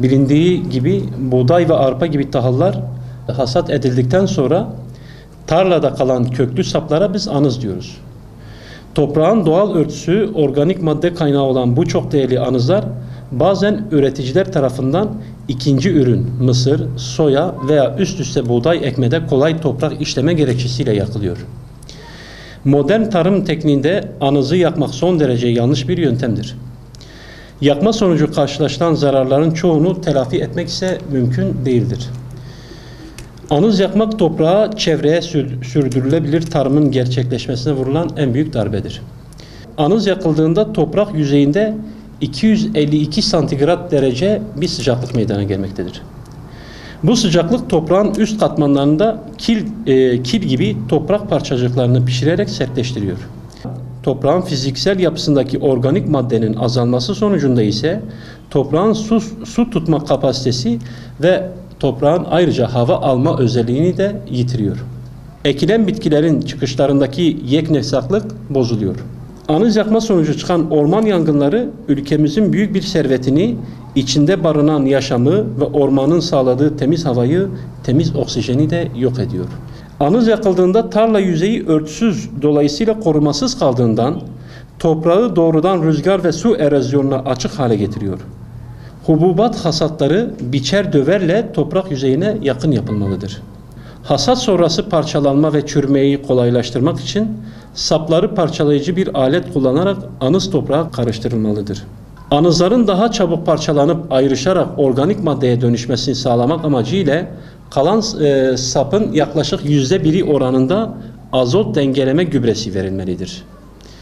Bilindiği gibi buğday ve arpa gibi tahıllar hasat edildikten sonra tarlada kalan köklü saplara biz anız diyoruz. Toprağın doğal örtüsü, organik madde kaynağı olan bu çok değerli anızlar bazen üreticiler tarafından ikinci ürün mısır, soya veya üst üste buğday ekmede kolay toprak işleme gerekçesiyle yakılıyor. Modern tarım tekniğinde anızı yakmak son derece yanlış bir yöntemdir. Yakma sonucu karşılaşılan zararların çoğunu telafi etmek ise mümkün değildir. Anız yakmak toprağa, çevreye sürdürülebilir tarımın gerçekleşmesine vurulan en büyük darbedir. Anız yakıldığında toprak yüzeyinde 252 santigrat derece bir sıcaklık meydana gelmektedir. Bu sıcaklık toprağın üst katmanlarında kil gibi toprak parçacıklarını pişirerek sertleştiriyor. Toprağın fiziksel yapısındaki organik maddenin azalması sonucunda ise toprağın su tutma kapasitesi ve toprağın ayrıca hava alma özelliğini de yitiriyor. Ekilen bitkilerin çıkışlarındaki yeknesaklık bozuluyor. Anız yakma sonucu çıkan orman yangınları ülkemizin büyük bir servetini, içinde barınan yaşamı ve ormanın sağladığı temiz havayı, temiz oksijeni de yok ediyor. Anız yakıldığında tarla yüzeyi örtüsüz, dolayısıyla korumasız kaldığından toprağı doğrudan rüzgar ve su erozyonuna açık hale getiriyor. Hububat hasatları biçer döverle toprak yüzeyine yakın yapılmalıdır. Hasat sonrası parçalanma ve çürümeyi kolaylaştırmak için sapları parçalayıcı bir alet kullanarak anız toprağa karıştırılmalıdır. Anızların daha çabuk parçalanıp ayrışarak organik maddeye dönüşmesini sağlamak amacıyla kalan sapın yaklaşık %1'i oranında azot dengeleme gübresi verilmelidir.